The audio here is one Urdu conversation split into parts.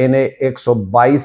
NA 122,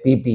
PP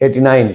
89।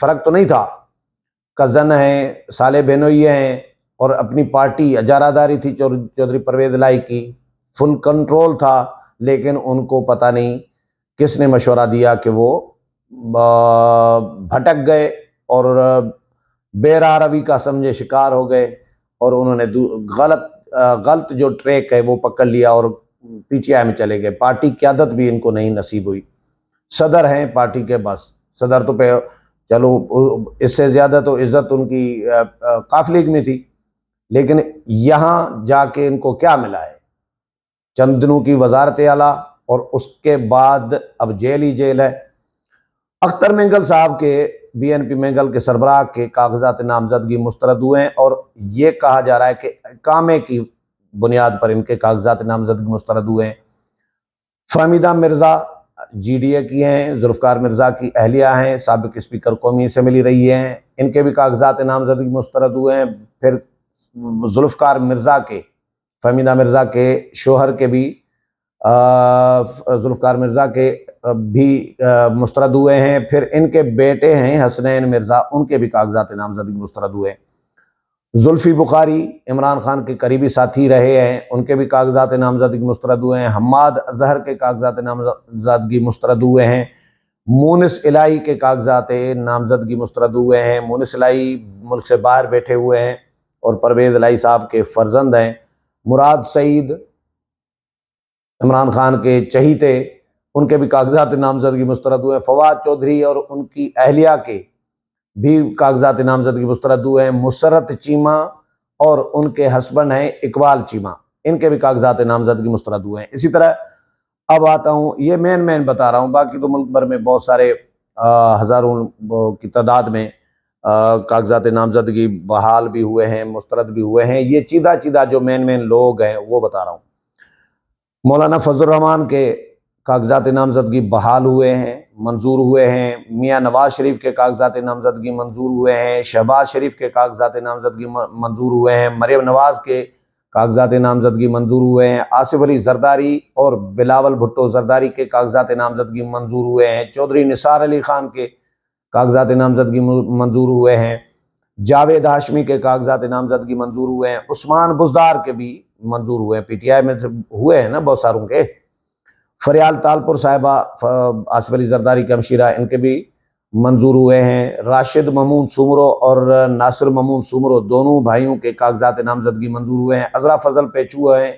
فرق تو نہیں تھا، کزن ہیں، سالے بہنوئی ہیں، اور اپنی پارٹی اجاراداری تھی چودھری پرویز الہی کی، فل کنٹرول تھا، لیکن ان کو پتہ نہیں کس نے مشورہ دیا کہ وہ بھٹک گئے اور بے راہ روی کا سمجھے شکار ہو گئے، اور انہوں نے غلط جو ٹریک ہے وہ پکڑ لیا اور پی ٹی آئی میں چلے گئے۔ پارٹی قیادت بھی ان کو نہیں نصیب ہوئی، صدر ہیں پارٹی کے، بس صدر تو چلو اس سے زیادہ تو عزت ان کی قاف لیگ میں تھی، لیکن یہاں جا کے ان کو کیا ملا ہے؟ چند دنوں کی وزارت اعلیٰ، اور اس کے بعد اب جیل ہی جیل ہے۔ اختر مینگل صاحب کے، بی این پی مینگل کے سربراہ کے کاغذات نامزدگی مسترد ہوئے ہیں، اور یہ کہا جا رہا ہے کہ اقامے کی بنیاد پر ان کے کاغذات نامزدگی مسترد ہوئے ہیں۔ Fehmida Mirza G D A کی ہیں، ذوالفقار مرزا کی اہلیہ ہیں، سابق اسپیکر قومی اسمبلی رہی ہیں، ان کے بھی کاغذات نامزدگی مسترد ہوئے ہیں۔ پھر ذوالفقار مرزا کے، فہمیدہ مرزا کے شوہر کے بھی، ذوالفقار مرزا کے بھی مسترد ہوئے ہیں۔ پھر ان کے بیٹے ہیں حسنین مرزا، ان کے بھی کاغذات نامزدگی مسترد ہوئے ہیں۔ زلفی بخاری عمران خان کے قریبی ساتھی رہے ہیں، ان کے بھی کاغذات نامزدگی مسترد ہوئے ہیں۔ حماد اظہر کے کاغذات نامزدگی مسترد ہوئے ہیں۔ مونس الہی کے کاغذات نامزدگی مسترد ہوئے ہیں۔ مونس الہی ملک سے باہر بیٹھے ہوئے ہیں اور پرویز الہی صاحب کے فرزند ہیں۔ مراد سعید عمران خان کے چہیتے، ان کے بھی کاغذات نامزدگی مسترد ہوئے ہیں۔ فواد چودھری اور ان کی اہلیہ کے بھی کاغذات نامزدگی مسترد ہوئے ہیں۔ مسرت چیمہ اور ان کے ہسبینڈ ہیں اقبال چیمہ، ان کے بھی کاغذات نامزدگی مسترد ہوئے ہیں۔ اسی طرح اب آتا ہوں، یہ مین بتا رہا ہوں، باقی تو ملک بھر میں بہت سارے ہزاروں کی تعداد میں کاغذات نامزدگی بحال بھی ہوئے ہیں، مسترد بھی ہوئے ہیں۔ یہ چیدہ جو مین لوگ ہیں وہ بتا رہا ہوں۔ مولانا فضل الرحمان کے کاغذات نامزدگی بحال ہوئے ہیں، منظور ہوئے ہیں۔ میاں نواز شریف کے کاغذات نامزدگی منظور ہوئے ہیں۔ شہباز شریف کے کاغذات نامزدگی منظور ہوئے ہیں۔ مریم نواز کے کاغذات نامزدگی منظور ہوئے ہیں۔ آصف علی زرداری اور بلاول بھٹو زرداری کے کاغذات نامزدگی منظور ہوئے ہیں۔ چودھری نثار علی خان کے کاغذات نامزدگی منظور ہوئے ہیں۔ جاوید ہاشمی کے کاغذات نامزدگی منظور ہوئے ہیں۔ عثمان بزدار کے بھی منظور ہوئے ہیں، پی ٹی آئی میں ہوئے ہیں نا بہت ساروں کے۔ فریال تالپور صاحبہ آصف علی زرداری کے ہمشیرہ، ان کے بھی منظور ہوئے ہیں۔ راشد ممون سومرو اور ناصر ممون سومرو دونوں بھائیوں کے کاغذات نامزدگی منظور ہوئے ہیں۔ عذرا فضل پیچو ہیں،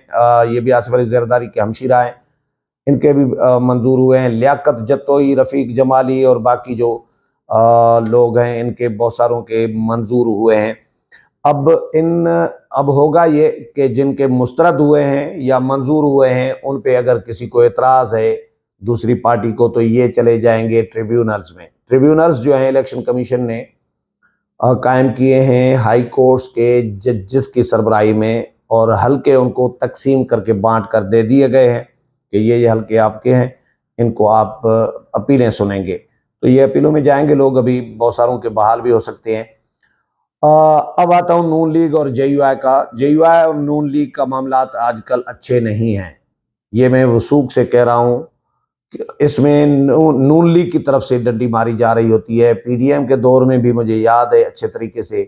یہ بھی آصف علی زرداری کے ہمشیرہ ہیں، ان کے بھی منظور ہوئے ہیں۔ لیاقت جتوئی، رفیق جمالی اور باقی جو لوگ ہیں، ان کے بہت ساروں کے منظور ہوئے ہیں۔ اب ہوگا یہ کہ جن کے مسترد ہوئے ہیں یا منظور ہوئے ہیں، ان پہ اگر کسی کو اعتراض ہے دوسری پارٹی کو، تو یہ چلے جائیں گے ٹریبیونلز میں۔ ٹریبیونلز جو ہیں الیکشن کمیشن نے قائم کیے ہیں ہائی کورٹس کے ججز کی سربراہی میں، اور حلقے ان کو تقسیم کر کے بانٹ کر دے دیے گئے ہیں کہ یہ حلقے آپ کے ہیں، ان کو آپ اپیلیں سنیں گے۔ تو یہ اپیلوں میں جائیں گے لوگ، ابھی بہت ساروں کے بحال بھی ہو سکتے ہیں۔ اب آتا ہوں نون لیگ اور جے یو آئی کا۔ جے یو آئی اور نون لیگ کا معاملات آج کل اچھے نہیں ہیں، یہ میں وثوق سے کہہ رہا ہوں۔ اس میں نون لیگ کی طرف سے ڈنڈی ماری جا رہی ہوتی ہے۔ پی ڈی ایم کے دور میں بھی مجھے یاد ہے اچھے طریقے سے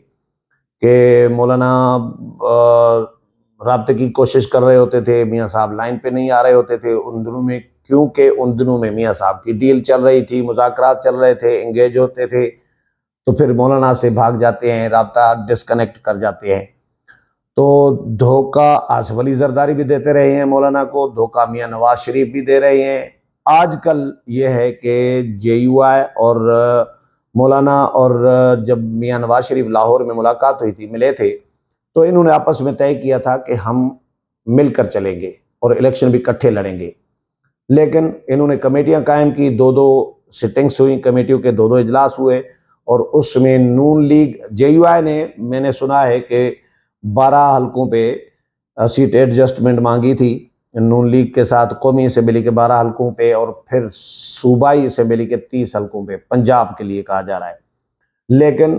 کہ مولانا رابطے کی کوشش کر رہے ہوتے تھے، میاں صاحب لائن پہ نہیں آ رہے ہوتے تھے ان دنوں میں، کیونکہ ان دنوں میں میاں صاحب کی ڈیل چل رہی تھی، مذاکرات چل رہے تھے، انگیج ہوتے تھے، تو پھر مولانا سے بھاگ جاتے ہیں، رابطہ ڈسکنیکٹ کر جاتے ہیں۔ تو دھوکہ آصف علی زرداری بھی دیتے رہے ہیں مولانا کو، دھوکہ میاں نواز شریف بھی دے رہے ہیں۔ آج کل یہ ہے کہ جے یو آئی اور مولانا، اور جب میاں نواز شریف لاہور میں ملاقات ہوئی تھی، ملے تھے، تو انہوں نے آپس میں طے کیا تھا کہ ہم مل کر چلیں گے اور الیکشن بھی اکٹھے لڑیں گے، لیکن انہوں نے کمیٹیاں قائم کی، دو سٹنگس ہوئیں، کمیٹیوں کے دو اجلاس ہوئے، اور اس میں نون لیگ، جے یو آئی نے، میں نے سنا ہے کہ 12 حلقوں پہ سیٹ ایڈجسٹمنٹ مانگی تھی نون لیگ کے ساتھ، قومی اسمبلی کے 12 حلقوں پہ، اور پھر صوبائی اسمبلی کے 30 حلقوں پہ پنجاب کے لیے کہا جا رہا ہے، لیکن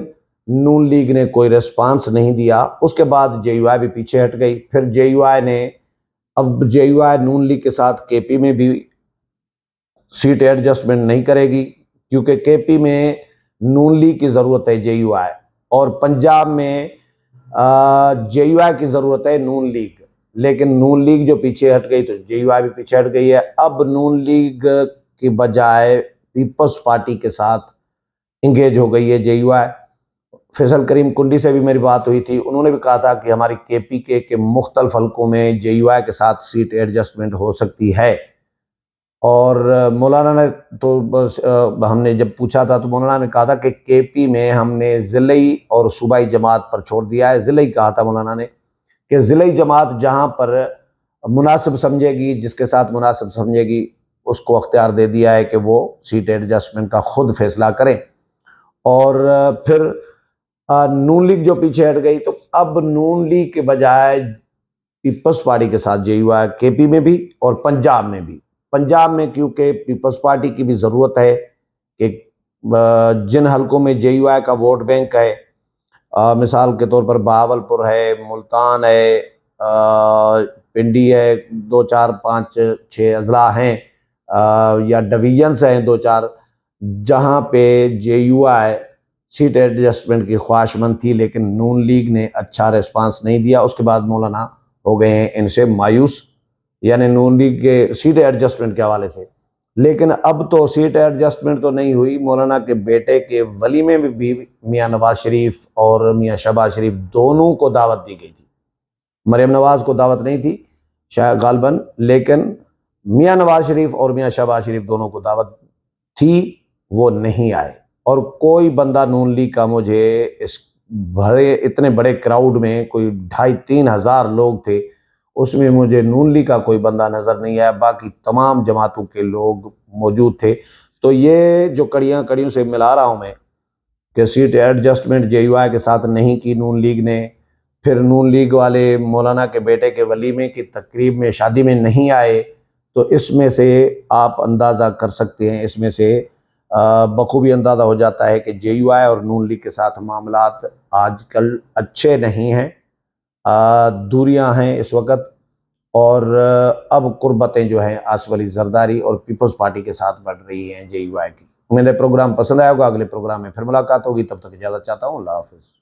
نون لیگ نے کوئی ریسپانس نہیں دیا۔ اس کے بعد جے یو آئی بھی پیچھے ہٹ گئی۔ پھر جے یو آئی نے، اب جے یو آئی نون لیگ کے ساتھ کے پی میں بھی سیٹ ایڈجسٹمنٹ نہیں کرے گی، کیونکہ کے پی میں نون لیگ کی ضرورت ہے جے یو آئی، اور پنجاب میں جے یو آئی کی ضرورت ہے نون لیگ، لیکن نون لیگ جو پیچھے ہٹ گئی تو جے یو آئی بھی پیچھے ہٹ گئی ہے۔ اب نون لیگ کی بجائے پیپلز پارٹی کے ساتھ انگیج ہو گئی ہے جے یو آئی۔ فیصل کریم کنڈی سے بھی میری بات ہوئی تھی، انہوں نے بھی کہا تھا کہ ہماری کے پی کے مختلف حلقوں میں جے یو آئی کے ساتھ سیٹ ایڈجسٹمنٹ ہو سکتی ہے۔ اور مولانا نے تو ہم نے جب پوچھا تھا تو مولانا نے کہا تھا کہ کے پی میں ہم نے ضلعی اور صوبائی جماعت پر چھوڑ دیا ہے۔ ضلعی کہا تھا مولانا نے کہ ضلعی جماعت جہاں پر مناسب سمجھے گی، جس کے ساتھ مناسب سمجھے گی، اس کو اختیار دے دیا ہے کہ وہ سیٹ ایڈجسٹمنٹ کا خود فیصلہ کریں۔ اور پھر نون لیگ جو پیچھے ہٹ گئی تو اب نون لیگ کے بجائے پیپلز پارٹی کے ساتھ جے یو آئی کے پی میں بھی اور پنجاب میں بھی۔ پنجاب میں کیونکہ پیپلز پارٹی کی بھی ضرورت ہے کہ جن حلقوں میں جے یو آئی کا ووٹ بینک ہے، مثال کے طور پر بہاولپور ہے، ملتان ہے، پنڈی ہے، 2 4 5 6 اضلاع ہیں یا ڈویژنس ہیں 2 4، جہاں پہ جے یو آئی سیٹ ایڈجسٹمنٹ کی خواہش مند تھی، لیکن نون لیگ نے اچھا ریسپانس نہیں دیا۔ اس کے بعد مولانا ہو گئے ہیں ان سے مایوس، یعنی نون لیگ کے سیٹ ایڈجسٹمنٹ کے حوالے سے۔ لیکن اب تو سیٹ ایڈجسٹمنٹ تو نہیں ہوئی، مولانا کے بیٹے کے ولیمے میں بھی میاں نواز شریف اور میاں شہباز شریف دونوں کو دعوت دی گئی تھی۔ مریم نواز کو دعوت نہیں تھی شاید غالباً، لیکن میاں نواز شریف اور میاں شہباز شریف دونوں کو دعوت تھی، وہ نہیں آئے۔ اور کوئی بندہ نون لیگ کا مجھے اس اتنے بڑے کراؤڈ میں، کوئی 2,500 3 ہزار لوگ تھے، اس میں مجھے نون لیگ کا کوئی بندہ نظر نہیں آیا، باقی تمام جماعتوں کے لوگ موجود تھے۔ تو یہ جو کڑیوں سے ملا رہا ہوں میں کہ سیٹ ایڈجسٹمنٹ جے یو آئی کے ساتھ نہیں کی نون لیگ نے، پھر نون لیگ والے مولانا کے بیٹے کے ولیمے کی تقریب میں، شادی میں نہیں آئے، تو اس میں سے آپ اندازہ کر سکتے ہیں، اس میں سے بخوبی اندازہ ہو جاتا ہے کہ جے یو آئی اور نون لیگ کے ساتھ معاملات آج کل اچھے نہیں ہیں، دوریاں ہیں اس وقت۔ اور اب قربتیں جو ہیں آصف علی زرداری اور پیپلز پارٹی کے ساتھ بڑھ رہی ہیں جے یو آئی کی۔ میرے پروگرام پسند آیا ہوگا، اگلے پروگرام میں پھر ملاقات ہوگی، تب تک اجازت چاہتا ہوں، اللہ حافظ۔